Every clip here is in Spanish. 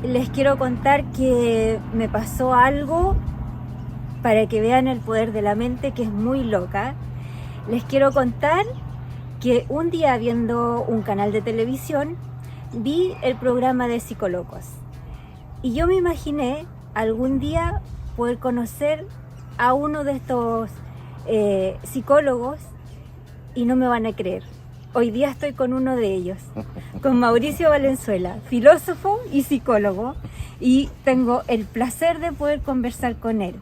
les quiero contar que me pasó algo para que vean el poder de la mente, que es muy loca. Les quiero contar que un día, viendo un canal de televisión, vi el programa de Psicólogos y yo me imaginé algún día poder conocer a uno de estos psicólogos, y no me van a creer. Hoy día estoy con uno de ellos, con Mauricio Valenzuela, filósofo y psicólogo, y tengo el placer de poder conversar con él.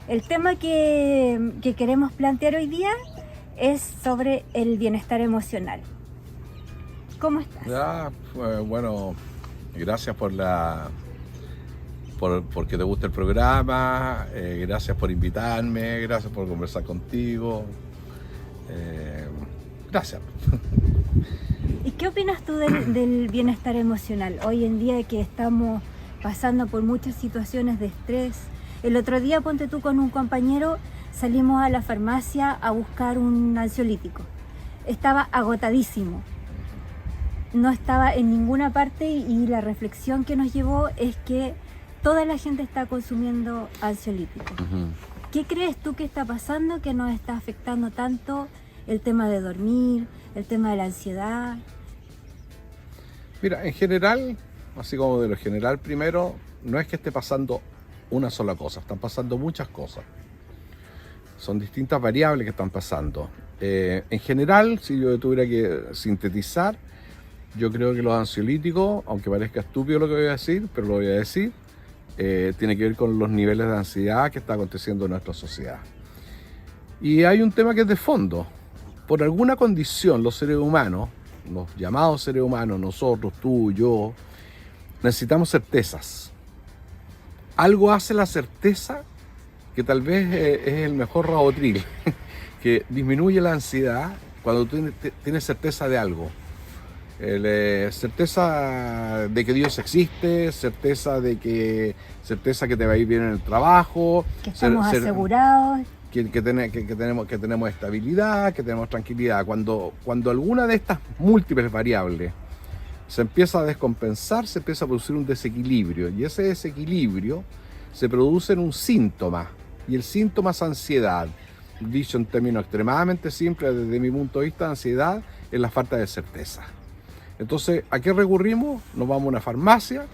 El tema que queremos plantear hoy día es sobre el bienestar emocional. ¿Cómo estás? Bueno, gracias porque te gusta el programa, gracias por invitarme, gracias por conversar contigo. Gracias. ¿Y qué opinas tú del bienestar emocional? Hoy en día que estamos pasando por muchas situaciones de estrés. El otro día, ponte tú, con un compañero, salimos a la farmacia a buscar un ansiolítico. Estaba agotadísimo. No estaba en ninguna parte, y la reflexión que nos llevó es que toda la gente está consumiendo ansiolíticos. ¿Qué crees tú que está pasando que nos está afectando tanto el tema de dormir, el tema de la ansiedad? Mira, en general, así como de lo general primero, no es que esté pasando una sola cosa, están pasando muchas cosas. Son distintas variables que están pasando. En general, si yo tuviera que sintetizar, yo creo que los ansiolíticos, aunque parezca estúpido lo que voy a decir, pero lo voy a decir, tiene que ver con los niveles de ansiedad que está aconteciendo en nuestra sociedad. Y hay un tema que es de fondo. Por alguna condición, los seres humanos, los llamados seres humanos, nosotros, tú, yo, necesitamos certezas. Algo hace la certeza que tal vez es el mejor rabotril, que disminuye la ansiedad cuando tú tienes certeza de algo. Certeza de que Dios existe, certeza que te va a ir bien en el trabajo, que estamos asegurados, que tenemos estabilidad, que tenemos tranquilidad. Cuando alguna de estas múltiples variables se empieza a descompensar, se empieza a producir un desequilibrio, y ese desequilibrio se produce en un síntoma, y el síntoma es ansiedad. Dicho en términos extremadamente simples, desde mi punto de vista, ansiedad es la falta de certeza. Entonces, ¿a qué recurrimos? Nos vamos a una farmacia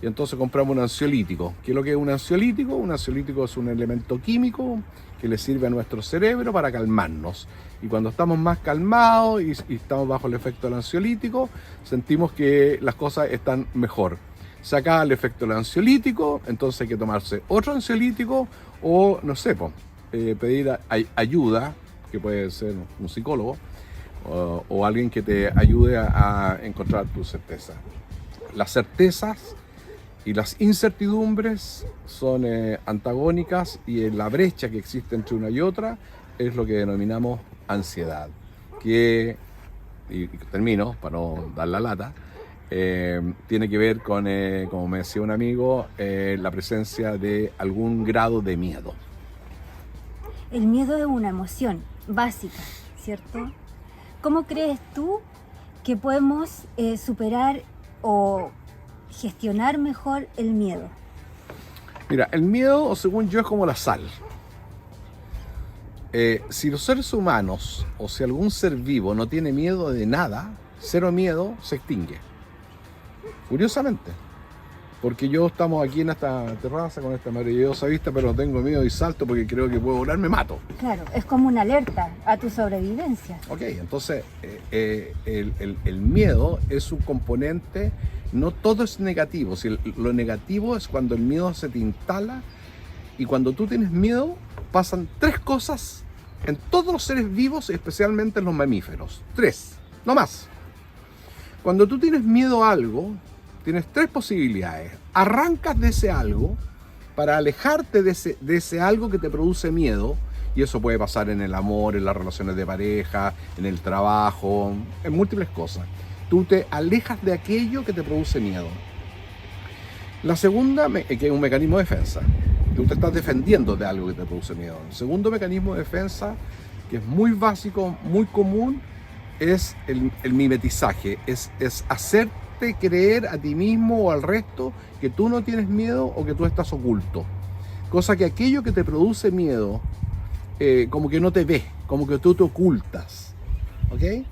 y entonces compramos un ansiolítico. ¿Qué es lo que es un ansiolítico? Un ansiolítico es un elemento químico que le sirve a nuestro cerebro para calmarnos. Y cuando estamos más calmados y estamos bajo el efecto del ansiolítico, sentimos que las cosas están mejor. Se acaba el efecto del ansiolítico, entonces hay que tomarse otro ansiolítico o, no sé, pedir ayuda, que puede ser un psicólogo, o alguien que te ayude a encontrar tu certeza. Las certezas y las incertidumbres son antagónicas, y la brecha que existe entre una y otra es lo que denominamos ansiedad, y termino para no dar la lata, tiene que ver con, como me decía un amigo, la presencia de algún grado de miedo. El miedo es una emoción básica, ¿cierto? ¿Cómo crees tú que podemos superar o gestionar mejor el miedo? Mira, el miedo, según yo, es como la sal. Si los seres humanos, o si algún ser vivo no tiene miedo de nada, cero miedo, se extingue. Curiosamente. Porque estamos aquí en esta terraza con esta maravillosa vista, pero no tengo miedo y salto porque creo que puedo volar, me mato. Claro, es como una alerta a tu sobrevivencia. Ok, entonces el miedo es un componente, no todo es negativo. Lo negativo es cuando el miedo se te instala, y cuando tú tienes miedo pasan tres cosas en todos los seres vivos, especialmente en los mamíferos. Tres, no más. Cuando tú tienes miedo a algo, tienes tres posibilidades. Arrancas de ese algo para alejarte de ese algo que te produce miedo, y eso puede pasar en el amor, en las relaciones de pareja, en el trabajo, en múltiples cosas. Tú te alejas de aquello que te produce miedo. La segunda, que es un mecanismo de defensa. Tú te estás defendiendo de algo que te produce miedo. El segundo mecanismo de defensa, que es muy básico, muy común, es el mimetizaje, es hacerte hacerte creer a ti mismo o al resto que tú no tienes miedo o que tú estás oculto. Cosa que aquello que te produce miedo, como que no te ve, como que tú te ocultas. ¿Ok?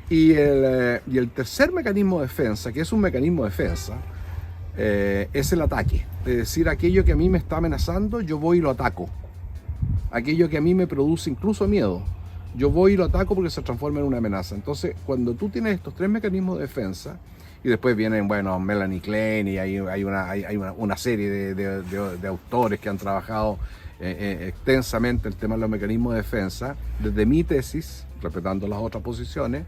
Y el tercer mecanismo de defensa, que es un mecanismo de defensa, es el ataque. Es decir, aquello que a mí me está amenazando, yo voy y lo ataco. Aquello que a mí me produce incluso miedo, yo voy y lo ataco porque se transforma en una amenaza. Entonces, cuando tú tienes estos tres mecanismos de defensa, y después vienen, bueno, Melanie Klein, y hay una serie de autores que han trabajado extensamente el tema de los mecanismos de defensa. Desde mi tesis, respetando las otras posiciones,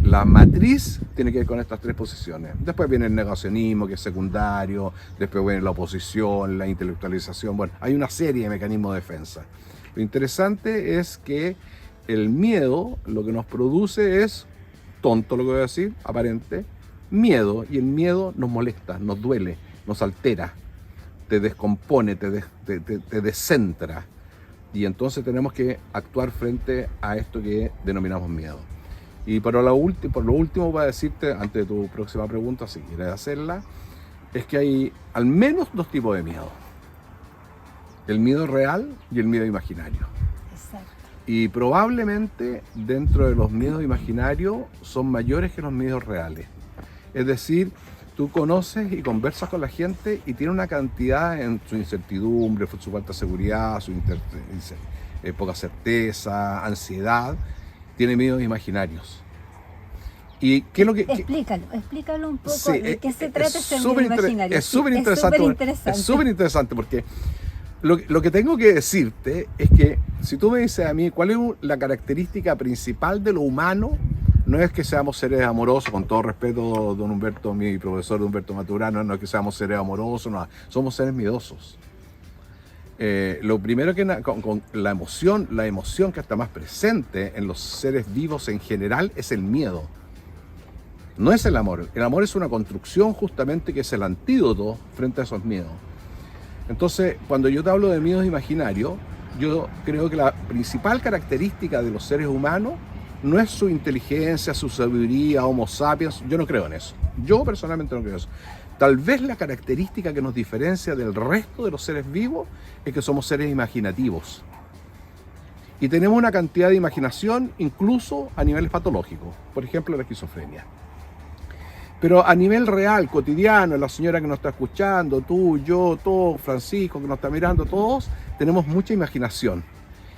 la matriz tiene que ver con estas tres posiciones. Después viene el negacionismo, que es secundario, después viene la oposición, la intelectualización. Bueno, hay una serie de mecanismos de defensa. Lo interesante es que el miedo lo que nos produce es, tonto lo que voy a decir, aparente, miedo. Y el miedo nos molesta, nos duele, nos altera, te descompone, te descentra. Y entonces tenemos que actuar frente a esto que denominamos miedo. Y por lo último voy a decirte, antes de tu próxima pregunta, si quieres hacerla, es que hay al menos dos tipos de miedo. El miedo real y el miedo imaginario. Exacto. Y probablemente dentro de los miedos imaginarios son mayores que los miedos reales. Es decir, tú conoces y conversas con la gente y tiene una cantidad en su incertidumbre, su falta de seguridad, su poca certeza, ansiedad, tiene miedos imaginarios. ¿Y qué es lo que...? Explícalo un poco, Sí, de qué se trata ese miedo imaginario. Es súper interesante porque lo que tengo que decirte es que si tú me dices a mí cuál es la característica principal de lo humano, no es que seamos seres amorosos, con todo respeto, don Humberto, mi profesor Humberto Maturana, no es que seamos seres amorosos, no, somos seres miedosos. Lo primero que con la emoción que está más presente en los seres vivos en general es el miedo. No es el amor. El amor es una construcción justamente que es el antídoto frente a esos miedos. Entonces, cuando yo te hablo de miedos imaginarios, yo creo que la principal característica de los seres humanos no es su inteligencia, su sabiduría, Homo sapiens. Yo no creo en eso. Yo personalmente no creo en eso. Tal vez la característica que nos diferencia del resto de los seres vivos es que somos seres imaginativos. Y tenemos una cantidad de imaginación incluso a niveles patológicos. Por ejemplo, la esquizofrenia. Pero a nivel real, cotidiano, la señora que nos está escuchando, tú, yo, todo, Francisco que nos está mirando, todos tenemos mucha imaginación.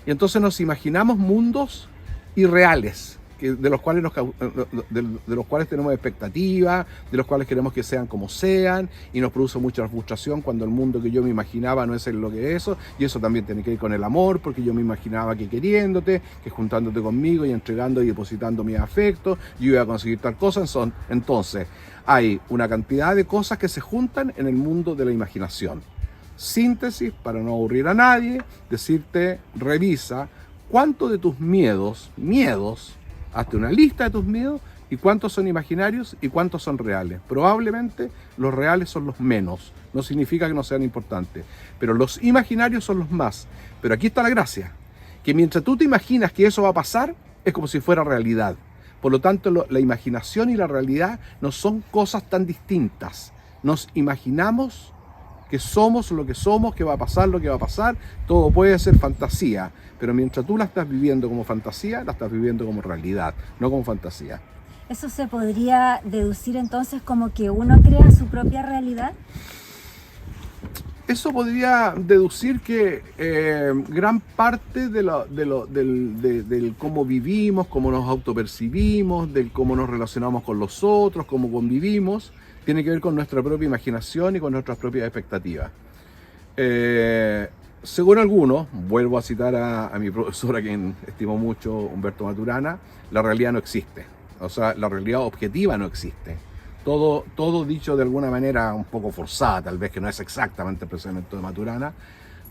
Y entonces nos imaginamos mundos irreales, de los cuales tenemos expectativas, de los cuales queremos que sean como sean, y nos produce mucha frustración cuando el mundo que yo me imaginaba no es lo que es eso, y eso también tiene que ver con el amor, porque yo me imaginaba que queriéndote, que juntándote conmigo y entregando y depositando mis afectos, yo iba a conseguir tal cosa. Entonces, hay una cantidad de cosas que se juntan en el mundo de la imaginación. Síntesis, para no aburrir a nadie, decirte, revisa cuánto de tus miedos, hazte una lista de tus miedos y cuántos son imaginarios y cuántos son reales. Probablemente los reales son los menos, no significa que no sean importantes, pero los imaginarios son los más. Pero aquí está la gracia, que mientras tú te imaginas que eso va a pasar, es como si fuera realidad. Por lo tanto, la imaginación y la realidad no son cosas tan distintas. Nos imaginamos que somos lo que somos, que va a pasar lo que va a pasar, todo puede ser fantasía, pero mientras tú la estás viviendo como fantasía, la estás viviendo como realidad, no como fantasía. ¿Eso se podría deducir entonces como que uno crea su propia realidad? Eso podría deducir que gran parte del cómo vivimos, cómo nos autopercibimos, del cómo nos relacionamos con los otros, cómo convivimos, tiene que ver con nuestra propia imaginación y con nuestras propias expectativas. Según algunos, vuelvo a citar a mi profesor, a quien estimo mucho, Humberto Maturana, la realidad no existe. O sea, la realidad objetiva no existe. Todo dicho de alguna manera un poco forzada, tal vez que no es exactamente el pensamiento de Maturana,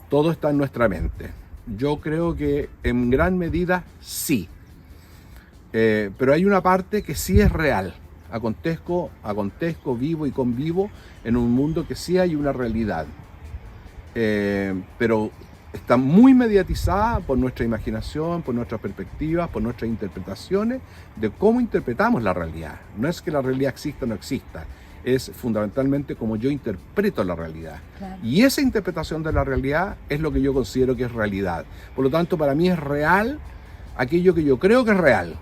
todo está en nuestra mente. Yo creo que en gran medida sí. Pero hay una parte que sí es real. Acontezco, vivo y convivo en un mundo que sí hay una realidad. Pero está muy mediatizada por nuestra imaginación, por nuestras perspectivas, por nuestras interpretaciones de cómo interpretamos la realidad. No es que la realidad exista o no exista, es fundamentalmente como yo interpreto la realidad. Claro. Y esa interpretación de la realidad es lo que yo considero que es realidad. Por lo tanto, para mí es real aquello que yo creo que es real,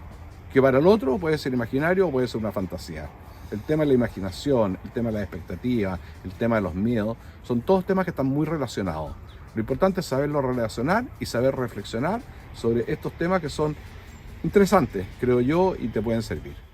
que para el otro puede ser imaginario o puede ser una fantasía. El tema de la imaginación, el tema de la expectativa, el tema de los miedos, son todos temas que están muy relacionados. Lo importante es saberlo relacionar y saber reflexionar sobre estos temas que son interesantes, creo yo, y te pueden servir.